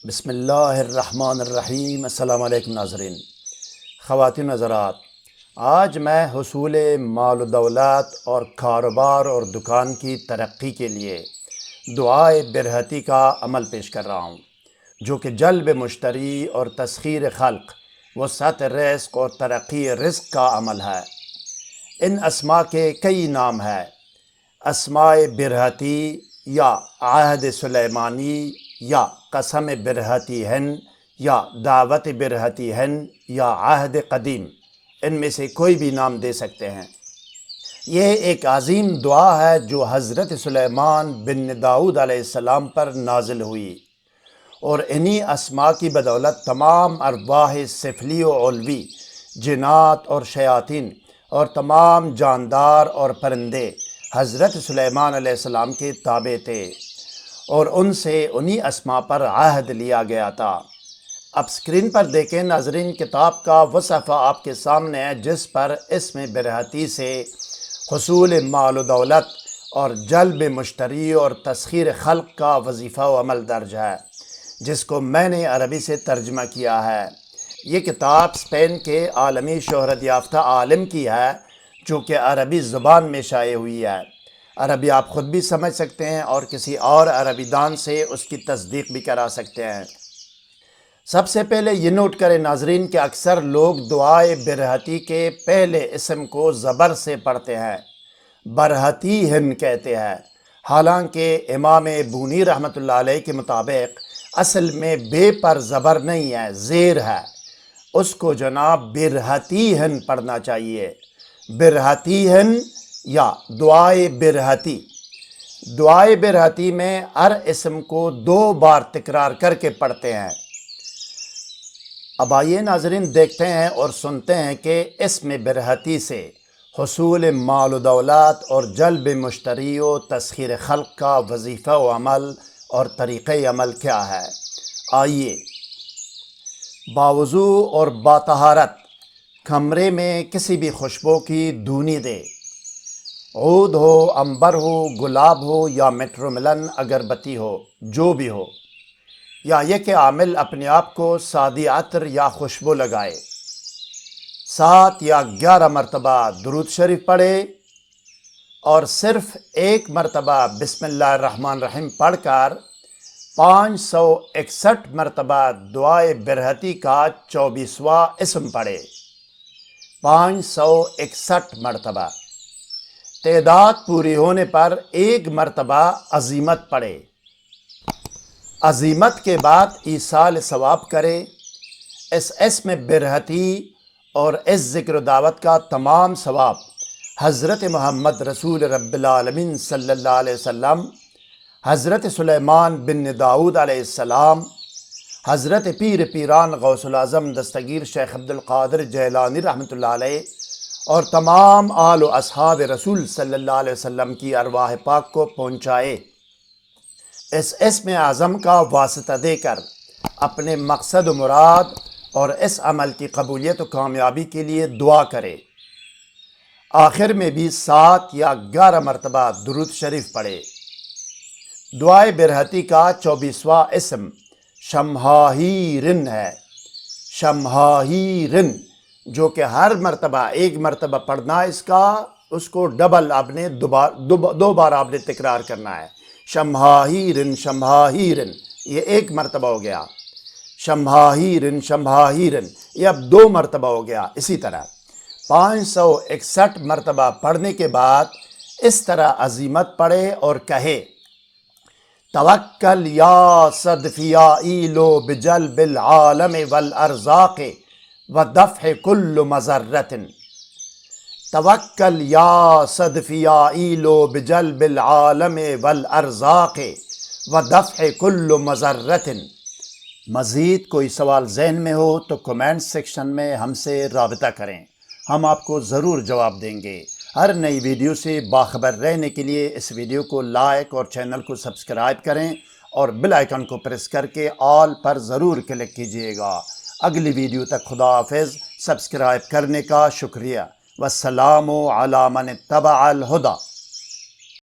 بسم اللہ الرحمن الرحیم۔ السلام علیکم ناظرین، خواتین حضرات، آج میں حصول مال و دولت اور کاروبار اور دکان کی ترقی کے لیے دعائے برہتی کا عمل پیش کر رہا ہوں، جو کہ جلب مشتری اور تسخیر خلق، وسعت رزق اور ترقی رزق کا عمل ہے۔ ان اسماء کے کئی نام ہیں: اسماء برہتی یا عہد سلیمانی یا قسم برہتی ہن یا دعوت برہتی ہن یا عہد قدیم، ان میں سے کوئی بھی نام دے سکتے ہیں۔ یہ ایک عظیم دعا ہے جو حضرت سلیمان بن داؤد علیہ السلام پر نازل ہوئی، اور انہی اسماء کی بدولت تمام ارواح سفلی و علوی، جنات اور شیاطین اور تمام جاندار اور پرندے حضرت سلیمان علیہ السلام کے تابع تھے، اور ان سے انہی اسماء پر عہد لیا گیا تھا۔ اب سکرین پر دیکھیں ناظرین، کتاب کا وہ صفحہ آپ کے سامنے ہے جس پر اسم برہتی سے حصول مال و دولت اور جلب مشتری اور تسخیر خلق کا وظیفہ و عمل درج ہے، جس کو میں نے عربی سے ترجمہ کیا ہے۔ یہ کتاب اسپین کے عالمی شہرت یافتہ عالم کی ہے، جو کہ عربی زبان میں شائع ہوئی ہے۔ عربی آپ خود بھی سمجھ سکتے ہیں اور کسی اور عربی دان سے اس کی تصدیق بھی کرا سکتے ہیں۔ سب سے پہلے یہ نوٹ کریں ناظرین کہ اکثر لوگ دعائے برہتی کے پہلے اسم کو زبر سے پڑھتے ہیں، برہتی ہن کہتے ہیں، حالانکہ امام بونی رحمۃ اللہ علیہ کے مطابق اصل میں بے پر زبر نہیں ہے، زیر ہے، اس کو جناب برہتی ہن پڑھنا چاہیے۔ برہتی ہن یا دعائے برہتی۔ دعائے برہتی میں ہر اسم کو 2 بار تکرار کر کے پڑھتے ہیں۔ اب آئیے ناظرین دیکھتے ہیں اور سنتے ہیں کہ اسم برہتی سے حصول مال و دولت اور جلب مشتری و تسخیر خلق کا وظیفہ و عمل اور طریقہ عمل کیا ہے۔ آئیے، باوضو اور باطہارت کمرے میں کسی بھی خوشبو کی دھونی دے، عود ہو، عنبر ہو، گلاب ہو یا میٹروملن اگربتی ہو، جو بھی ہو، یا یہ کہ عامل اپنے آپ کو سادی عطر یا خوشبو لگائے، 7 یا 11 مرتبہ درود شریف پڑھے، اور صرف 1 مرتبہ بسم اللہ الرحمن الرحیم پڑھ کر 561 مرتبہ دعائے برہتی کا 24واں اسم پڑھے، 561 مرتبہ۔ تعداد پوری ہونے پر 1 مرتبہ عزیمت پڑھے۔ عزیمت کے بعد ایصال ثواب کرے۔ اس اسم برہتی اور اس ذکر و دعوت کا تمام ثواب حضرت محمد رسول رب العالمین صلی اللہ علیہ وسلم، حضرت سلیمان بن داؤد علیہ السلام، حضرت پیر پیران غوث العظم دستگیر شیخ عبدالقادر جیلانی رحمۃ اللہ علیہ اور تمام آل و اصحاب رسول صلی اللہ علیہ وسلم کی ارواح پاک کو پہنچائے۔ اس اسم اعظم کا واسطہ دے کر اپنے مقصد و مراد اور اس عمل کی قبولیت و کامیابی کے لیے دعا کرے۔ آخر میں بھی 7 یا 11 مرتبہ درود شریف پڑھے۔ دعائے برہتی کا 24واں اسم شمہاہیرن ہے، شمہاہیرن، جو کہ ہر مرتبہ 1 مرتبہ پڑھنا ہے، اس کو ڈبل آپ نے 2 بار آپ نے تکرار کرنا ہے۔ شمہاہیرن، شمہاہیرن، یہ 1 مرتبہ ہو گیا۔ شمہاہیرن، شمہاہیرن، یہ اب 2 مرتبہ ہو گیا۔ اسی طرح 561 مرتبہ پڑھنے کے بعد اس طرح عزیمت پڑھے اور کہے: توکل یا صدفیائیل بجلب العالم والارزاق ودفع کل مضرت۔ توکل یا صدفیائیل بجلب العالم والارزاق ودفع کل مضرت۔ مزید کوئی سوال ذہن میں ہو تو کمنٹ سیکشن میں ہم سے رابطہ کریں، ہم آپ کو ضرور جواب دیں گے۔ ہر نئی ویڈیو سے باخبر رہنے کے لیے اس ویڈیو کو لائک اور چینل کو سبسکرائب کریں اور بیل آئیکن کو پریس کر کے آل پر ضرور کلک کیجیے گا۔ اگلی ویڈیو تک خدا حافظ۔ سبسکرائب کرنے کا شکریہ۔ والسلام علی من اتبع الہدی۔